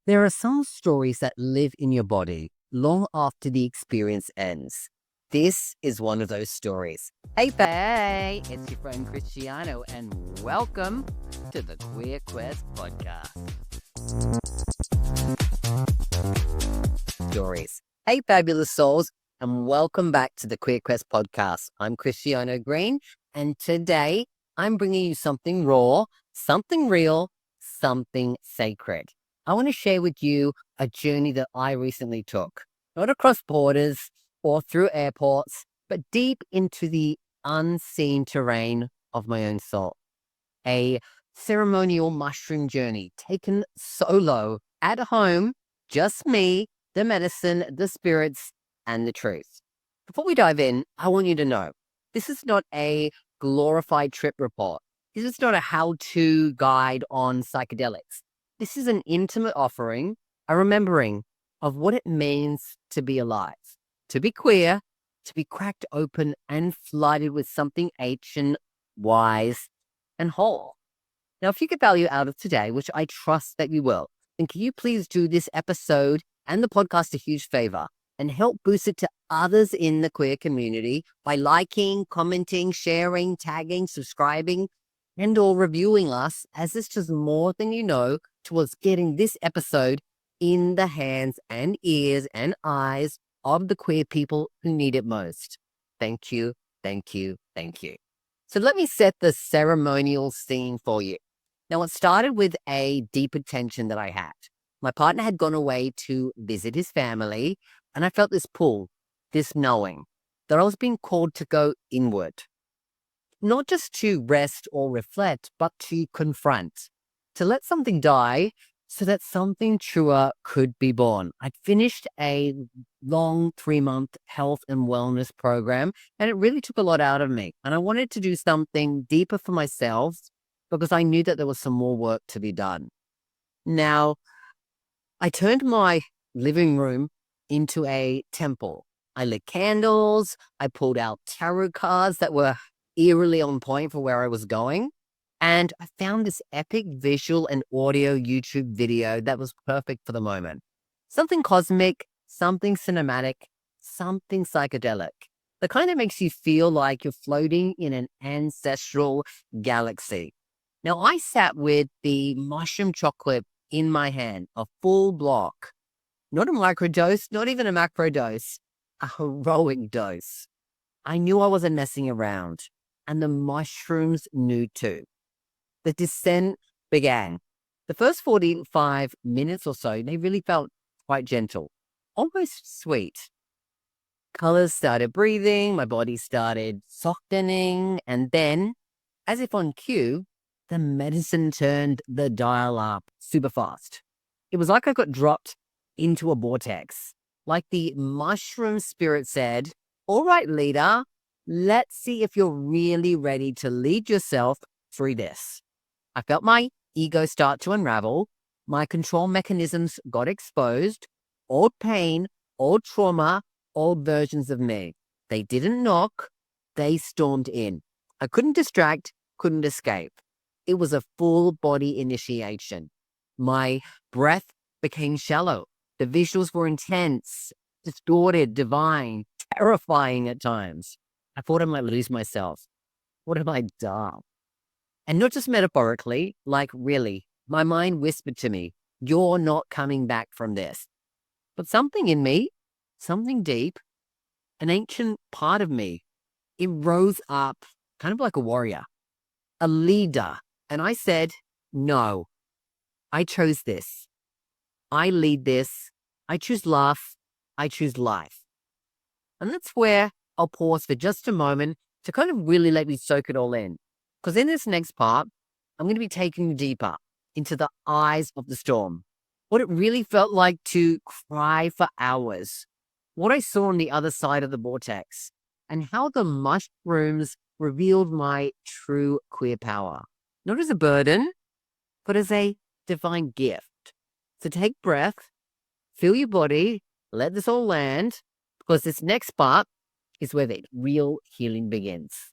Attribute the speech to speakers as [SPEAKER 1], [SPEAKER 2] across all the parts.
[SPEAKER 1] There are some stories that live in your body long after the experience ends. This is one of those stories. Hey, it's your friend Cristiano, and welcome to the Queer Quest podcast. Stories. Hey, fabulous souls, and welcome back to the Queer Quest podcast. I'm Cristiano Green, and today I'm bringing you something raw, something real, something sacred. I want to share with you a journey that I recently took, not across borders or through airports, but deep into the unseen terrain of my own soul. A ceremonial mushroom journey taken solo at home, just me, the medicine, the spirits, and the truth. Before we dive in, I want you to know this is not a glorified trip report. This is not a how-to guide on psychedelics. This is an intimate offering, a remembering of what it means to be alive, to be queer, to be cracked open and flooded with something ancient, wise, and whole. Now, if you get value out of today, which I trust that you will, then can you please do this episode and the podcast a huge favor and help boost it to others in the queer community by liking, commenting, sharing, tagging, subscribing, and or reviewing us, as this does more than you know towards getting this episode in the hands and ears and eyes of the queer people who need it most. Thank you, thank you, thank you. So let me set the ceremonial scene for you. Now, it started with a deep intention that I had. My partner had gone away to visit his family, and I felt this pull, this knowing that I was being called to go inward. Not just to rest or reflect, but to confront, to let something die so that something truer could be born. I'd finished a long 3-month health and wellness program, and it really took a lot out of me. And I wanted to do something deeper for myself because I knew that there was some more work to be done. Now, I turned my living room into a temple. I lit candles. I pulled out tarot cards that were eerily on point for where I was going. And I found this epic visual and audio YouTube video that was perfect for the moment. Something cosmic, something cinematic, something psychedelic. The kind that makes you feel like you're floating in an ancestral galaxy. Now, I sat with the mushroom chocolate in my hand, a full block. Not a microdose, not even a macro dose, a heroic dose. I knew I wasn't messing around, and the mushrooms knew too. The descent began. The first 45 minutes or so, they really felt quite gentle, almost sweet. Colors started breathing, my body started softening, and then, as if on cue, the medicine turned the dial up super fast. It was like I got dropped into a vortex. Like the mushroom spirit said, "All right, leader, let's see if you're really ready to lead yourself through this." I felt my ego start to unravel. My control mechanisms got exposed. Old pain, old trauma, old versions of me. They didn't knock. They stormed in. I couldn't distract, couldn't escape. It was a full body initiation. My breath became shallow. The visuals were intense, distorted, divine, terrifying at times. I thought I might lose myself. What have I done? And not just metaphorically, like really. My mind whispered to me, "You're not coming back from this." But something in me, something deep, an ancient part of me, it rose up kind of like a warrior, a leader. And I said, "No, I chose this. I lead this. I choose love. I choose life." And that's where I'll pause for just a moment to kind of really let me soak it all in. Because in this next part, I'm going to be taking you deeper into the eyes of the storm. What it really felt like to cry for hours. What I saw on the other side of the vortex. And how the mushrooms revealed my true queer power. Not as a burden, but as a divine gift. So take breath, feel your body, let this all land, because this next part is where the real healing begins.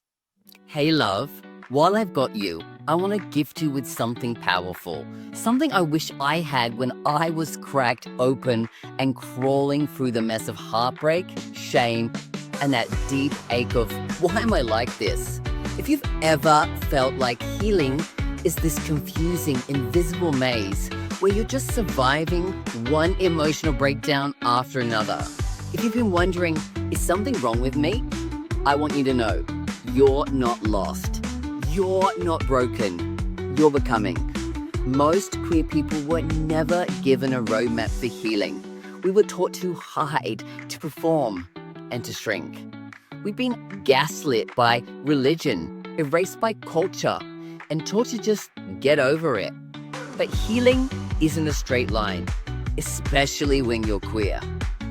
[SPEAKER 1] Hey, love, while I've got you, I want to gift you with something powerful. Something I wish I had when I was cracked open and crawling through the mess of heartbreak, shame, and that deep ache of why am I like this? If you've ever felt like healing is this confusing, invisible maze where you're just surviving one emotional breakdown after another, if you've been wondering, is something wrong with me? I want you to know you're not lost. You're not broken. You're becoming. Most queer people were never given a roadmap for healing. We were taught to hide, to perform, and to shrink. We've been gaslit by religion, erased by culture, and taught to just get over it. But healing isn't a straight line, especially when you're queer.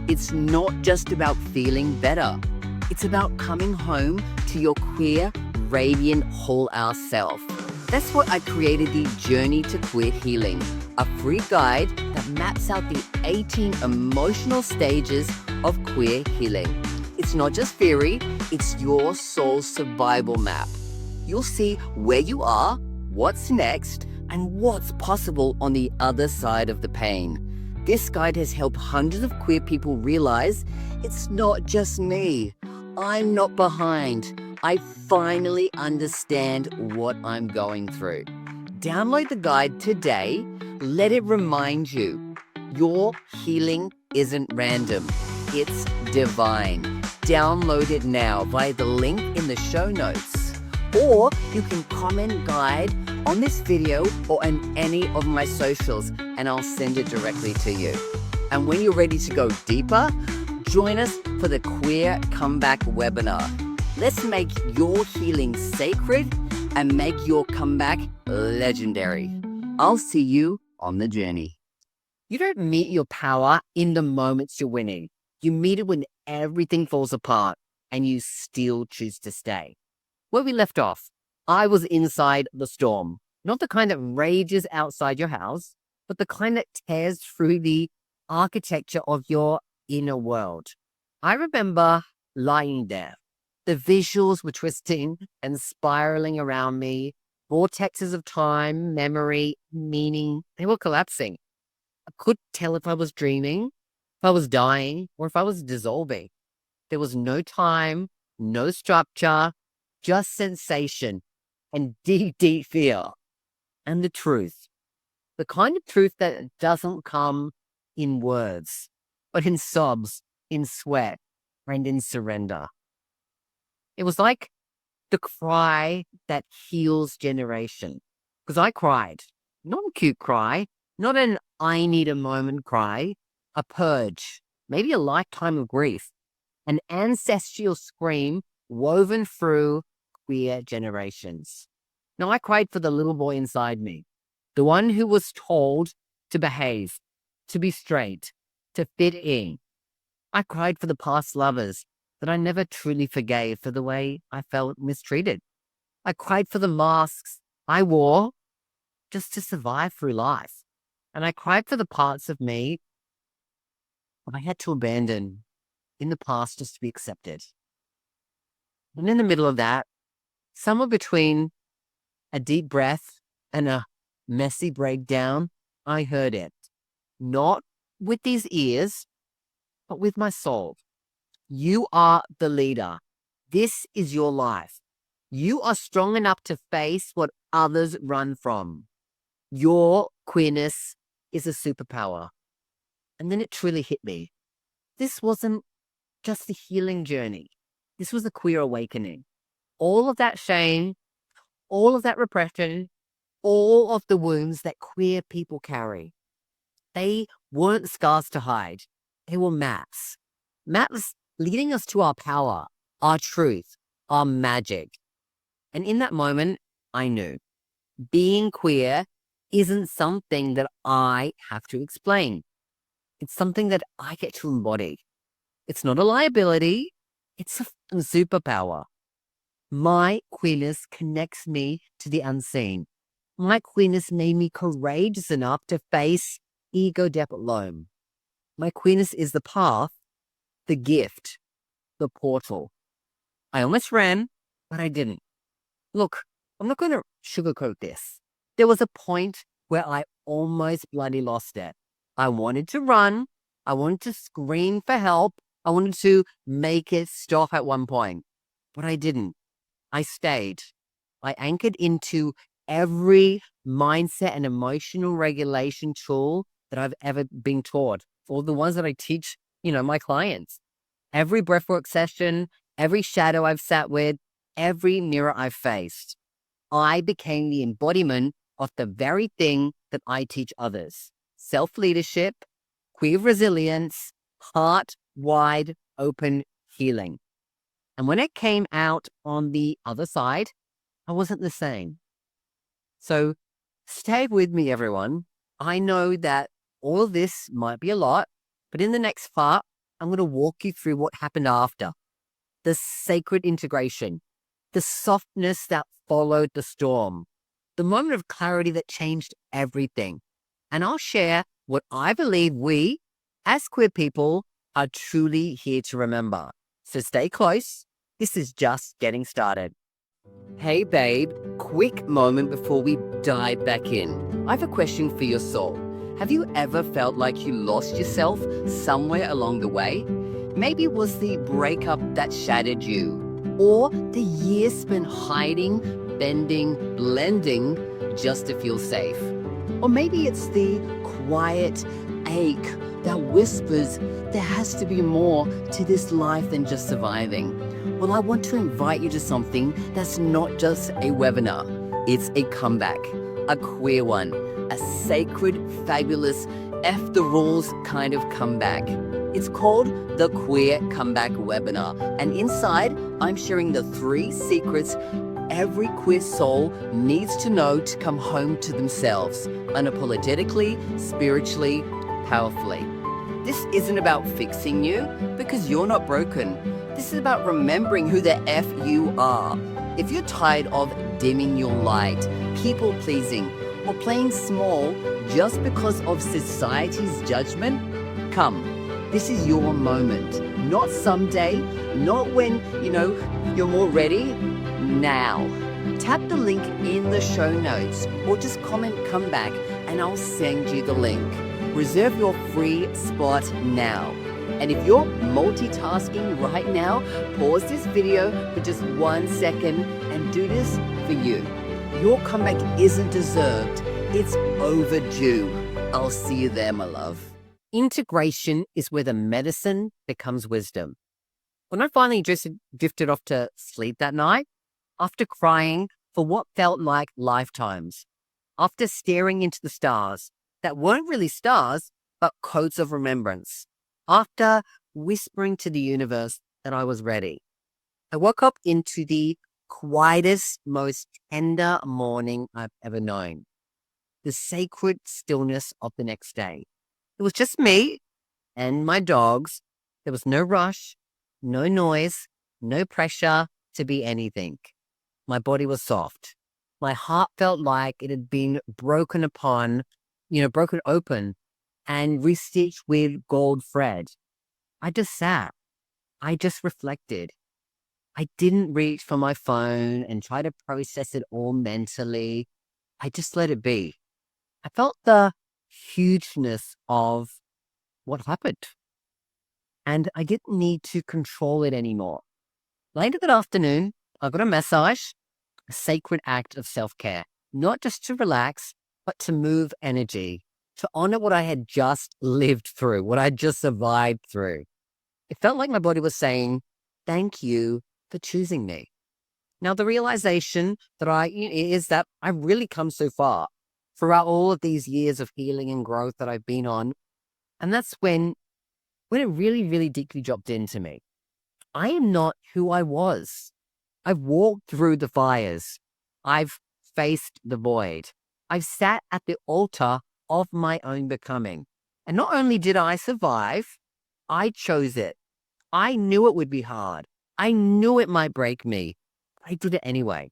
[SPEAKER 1] It's not just about feeling better. It's about coming home to your queer, radiant, whole hour self. That's why I created the Journey to Queer Healing, a free guide that maps out the 18 emotional stages of queer healing. It's not just theory, it's your soul's survival map. You'll see where you are, what's next, and what's possible on the other side of the pain. This guide has helped hundreds of queer people realize it's not just me. I'm not behind. I finally understand what I'm going through. Download the guide today. Let it remind you your healing isn't random, it's divine. Download it now via the link in the show notes. Or you can comment guide on this video or on any of my socials, and I'll send it directly to you. And when you're ready to go deeper, join us for the Queer Comeback webinar. Let's make your healing sacred and make your comeback legendary. I'll see you on the journey. You don't meet your power in the moments you're winning. You meet it when everything falls apart and you still choose to stay. Where we left off, I was inside the storm. Not the kind that rages outside your house, but the kind that tears through the architecture of your inner world. I remember lying there. The visuals were twisting and spiraling around me. Vortexes of time, memory, meaning, they were collapsing. I couldn't tell if I was dreaming, if I was dying, or if I was dissolving. There was no time, no structure, just sensation and deep, deep fear. And the truth. The kind of truth that doesn't come in words, but in sobs, in sweat, and in surrender. It was like the cry that heals generation. Because I cried. Not a cute cry, not an I need a moment cry, a purge, maybe a lifetime of grief, an ancestral scream woven through queer generations. Now, I cried for the little boy inside me, the one who was told to behave, to be straight, to fit in. I cried for the past lovers that I never truly forgave for the way I felt mistreated. I cried for the masks I wore just to survive through life. And I cried for the parts of me that I had to abandon in the past just to be accepted. And in the middle of that, somewhere between a deep breath and a messy breakdown, I heard it. Not with these ears, but with my soul. You are the leader. This is your life. You are strong enough to face what others run from. Your queerness is a superpower. And then it truly hit me. This wasn't just a healing journey. This was a queer awakening. All of that shame, all of that repression, all of the wounds that queer people carry, they weren't scars to hide. They were maps. Maps leading us to our power, our truth, our magic. And in that moment, I knew being queer isn't something that I have to explain. It's something that I get to embody. It's not a liability. It's a superpower. My queerness connects me to the unseen. My queerness made me courageous enough to face ego death alone. My queerness is the path, the gift, the portal. I almost ran, but I didn't. Look, I'm not going to sugarcoat this. There was a point where I almost bloody lost it. I wanted to run. I wanted to scream for help. I wanted to make it stop at one point, but I didn't. I stayed. I anchored into every mindset and emotional regulation tool that I've ever been taught, or the ones that I teach, my clients. Every breathwork session, every shadow I've sat with, every mirror I've faced. I became the embodiment of the very thing that I teach others: self-leadership, queer resilience, heart wide open healing. And when it came out on the other side, I wasn't the same. So stay with me, everyone. I know that all of this might be a lot, but in the next part, I'm going to walk you through what happened after: the sacred integration, the softness that followed the storm, the moment of clarity that changed everything. And I'll share what I believe we, as queer people, are truly here to remember. So stay close. This is just getting started. Hey, babe, quick moment before we dive back in. I have a question for your soul. Have you ever felt like you lost yourself somewhere along the way? Maybe it was the breakup that shattered you, or the years spent hiding, bending, blending just to feel safe. Or maybe it's the quiet ache that whispers there has to be more to this life than just surviving. Well, I want to invite you to something that's not just a webinar. It's a comeback, a queer one, a sacred, fabulous, F the rules kind of comeback. It's called the Queer Comeback Webinar. And inside, I'm sharing the 3 secrets every queer soul needs to know to come home to themselves, unapologetically, spiritually, powerfully. This isn't about fixing you, because you're not broken. This is about remembering who the F you are. If you're tired of dimming your light, people pleasing, or playing small just because of society's judgment, come. This is your moment. Not someday, not when, you're more ready. Now. Tap the link in the show notes, or just comment "come back" and I'll send you the link. Reserve your free spot now. And if you're multitasking right now, pause this video for just 1 second and do this for you. Your comeback isn't deserved, it's overdue. I'll see you there, my love. Integration is where the medicine becomes wisdom. When I finally drifted off to sleep that night, after crying for what felt like lifetimes, after staring into the stars that weren't really stars, but codes of remembrance, after whispering to the universe that I was ready, I woke up into the quietest, most tender morning I've ever known. The sacred stillness of the next day. It was just me and my dogs. There was no rush, no noise, no pressure to be anything. My body was soft. My heart felt like it had been broken open and restitched with gold thread. I just sat. I just reflected. I didn't reach for my phone and try to process it all mentally. I just let it be. I felt the hugeness of what happened, and I didn't need to control it anymore. Later that afternoon, I got a massage, a sacred act of self-care, not just to relax, but to move energy, to honor what I had just lived through, what I just survived through. It felt like my body was saying, thank you for choosing me. Now, the realization is that I've really come so far throughout all of these years of healing and growth that I've been on. And that's when it really, really deeply dropped into me. I am not who I was. I've walked through the fires. I've faced the void. I've sat at the altar of my own becoming. And not only did I survive, I chose it. I knew it would be hard. I knew it might break me. I did it anyway.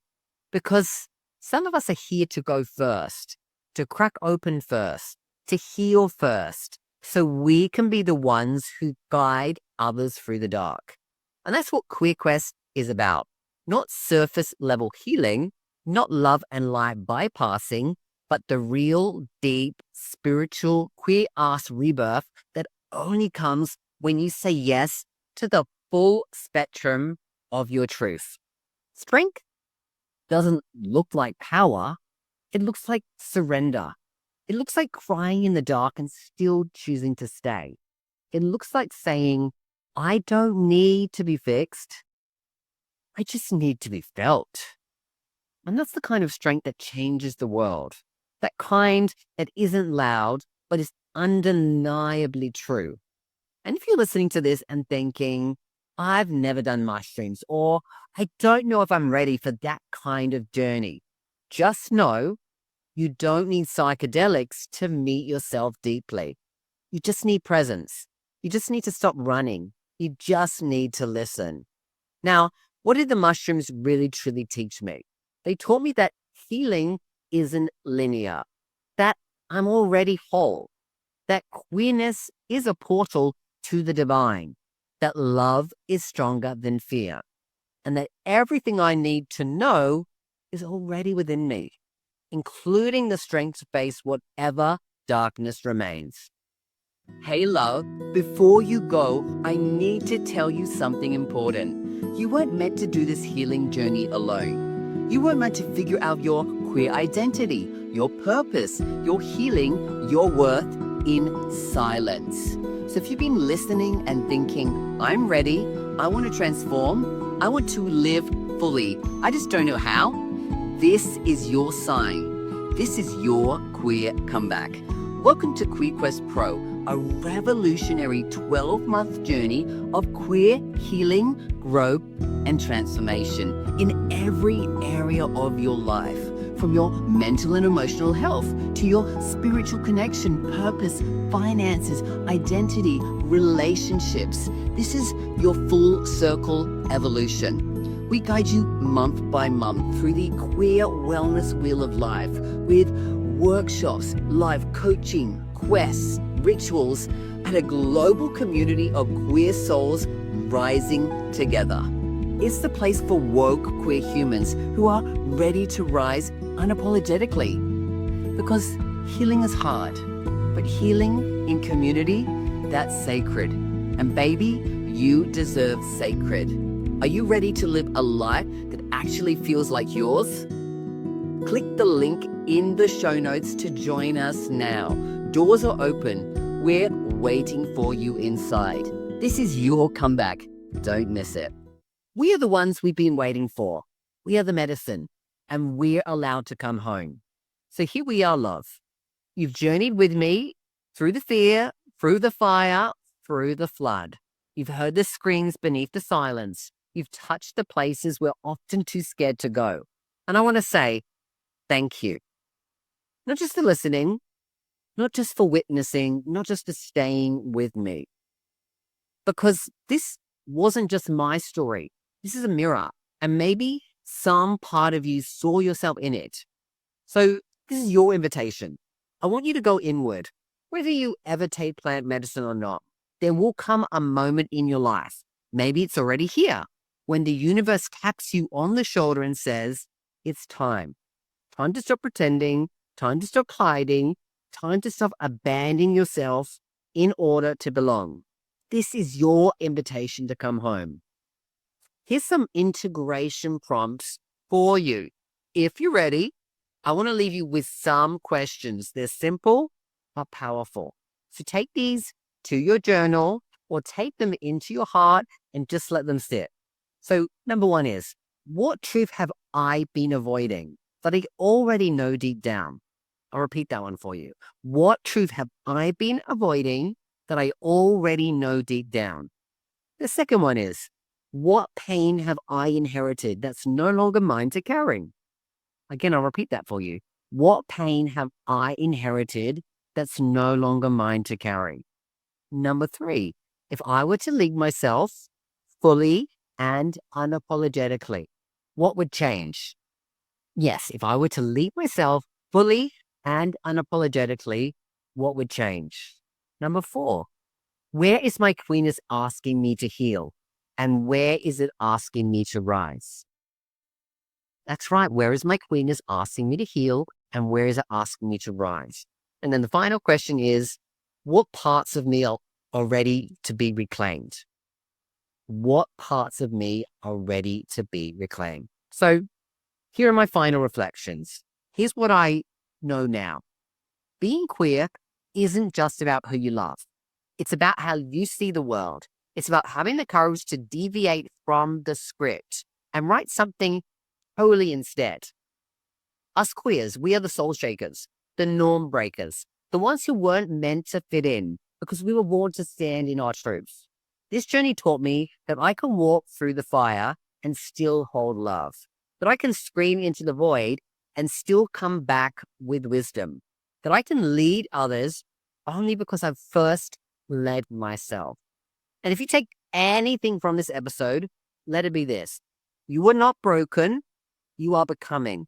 [SPEAKER 1] Because some of us are here to go first, to crack open first, to heal first, so we can be the ones who guide others through the dark. And that's what Queer Quest is about. Not surface level healing, not love and light bypassing, but the real, deep, spiritual, queer ass rebirth that only comes when you say yes to the full spectrum of your truth. Strength doesn't look like power, it looks like surrender. It looks like crying in the dark and still choosing to stay. It looks like saying, I don't need to be fixed. I just need to be felt. And that's the kind of strength that changes the world. That kind that isn't loud, but is undeniably true. And if you're listening to this and thinking, I've never done mushrooms, or I don't know if I'm ready for that kind of journey, just know you don't need psychedelics to meet yourself deeply. You just need presence. You just need to stop running. You just need to listen. Now, what did the mushrooms really truly teach me? They taught me that healing isn't linear, that I'm already whole, that queerness is a portal to the divine, that love is stronger than fear, and that everything I need to know is already within me, including the strength to face whatever darkness remains. Hey love, before you go, I need to tell you something important. You weren't meant to do this healing journey alone. You weren't meant to figure out your queer identity, your purpose, your healing, your worth in silence. So if you've been listening and thinking, I'm ready, I want to transform, I want to live fully, I just don't know how, this is your sign. This is your queer comeback. Welcome to Queer Quest Pro, a revolutionary 12-month journey of queer healing, growth, and transformation in every area of your life, from your mental and emotional health to your spiritual connection, purpose, finances, identity, relationships. This is your full circle evolution. We guide you month by month through the queer wellness wheel of life with workshops, live coaching, quests, rituals, and a global community of queer souls rising together. It's the place for woke queer humans who are ready to rise unapologetically. Because healing is hard, but healing in community, that's sacred. And baby, you deserve sacred. Are you ready to live a life that actually feels like yours? Click the link in the show notes to join us now. Doors are open. We're waiting for you inside. This is your comeback. Don't miss it. We are the ones we've been waiting for. We are the medicine, and we're allowed to come home. So here we are, love. You've journeyed with me through the fear, through the fire, through the flood. You've heard the screams beneath the silence. You've touched the places we're often too scared to go. And I want to say thank you. Not just for listening, not just for witnessing, not just for staying with me. Because this wasn't just my story. This is a mirror. And maybe some part of you saw yourself in it. So this is your invitation. I want you to go inward. Whether you ever take plant medicine or not, there will come a moment in your life. Maybe it's already here, when the universe taps you on the shoulder and says, it's time. Time to stop pretending, time to stop hiding, time to stop abandoning yourself in order to belong. This is your invitation to come home. Here's some integration prompts for you. If you're ready, I want to leave you with some questions. They're simple but powerful. So take these to your journal or take them into your heart and just let them sit. So number one is, what truth have I been avoiding that I already know deep down? I'll repeat that one for you. What truth have I been avoiding that I already know deep down? The second one is, what pain have I inherited that's no longer mine to carry? Again, I'll repeat that for you. What pain have I inherited that's no longer mine to carry? Number three, if I were to lead myself fully and unapologetically, what would change? Yes, if I were to lead myself fully and unapologetically, what would change? Number four, where is my queerness asking me to heal? And where is it asking me to rise? That's right. Where is my queerness asking me to heal? And where is it asking me to rise? And then the final question is, what parts of me are ready to be reclaimed? What parts of me are ready to be reclaimed? So here are my final reflections. Here's what I know now. Being queer isn't just about who you love. It's about how you see the world. It's about having the courage to deviate from the script and write something totally instead. Us queers, we are the soul shakers, the norm breakers, the ones who weren't meant to fit in because we were born to stand in our truth. This journey taught me that I can walk through the fire and still hold love, that I can scream into the void and still come back with wisdom, that I can lead others only because I've first led myself. And if you take anything from this episode, let it be this. You are not broken, you are becoming.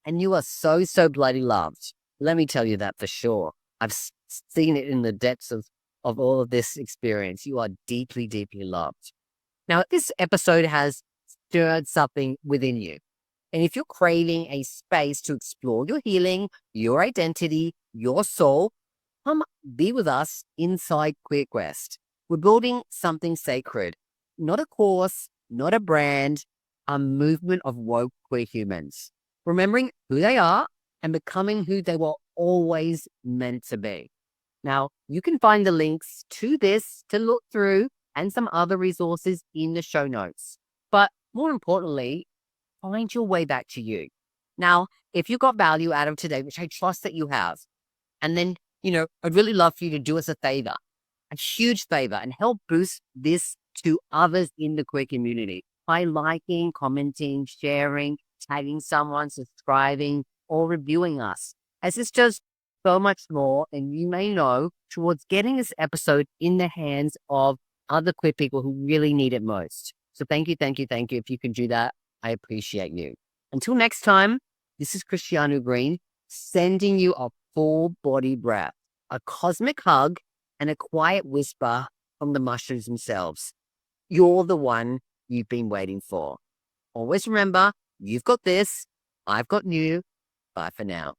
[SPEAKER 1] And you are so, so bloody loved. Let me tell you that for sure. I've seen it in the depths of all of this experience. You are deeply, deeply loved. Now, this episode has stirred something within you. And if you're craving a space to explore your healing, your identity, your soul, come be with us inside Queer Quest. We're building something sacred, not a course, not a brand, a movement of woke queer humans, remembering who they are and becoming who they were always meant to be. Now, you can find the links to this to look through and some other resources in the show notes. But more importantly, find your way back to you. Now, if you got value out of today, which I trust that you have, and then, I'd really love for you to do us a favor, a huge favor, and help boost this to others in the queer community by liking, commenting, sharing, tagging someone, subscribing, or reviewing us. As this does so much more, and you may know, towards getting this episode in the hands of other queer people who really need it most. So thank you, thank you, thank you. If you can do that, I appreciate you. Until next time, this is Cristiano Green, sending you a full body breath, a cosmic hug, and a quiet whisper from the mushrooms themselves. You're the one you've been waiting for. Always remember, you've got this, I've got you. Bye for now.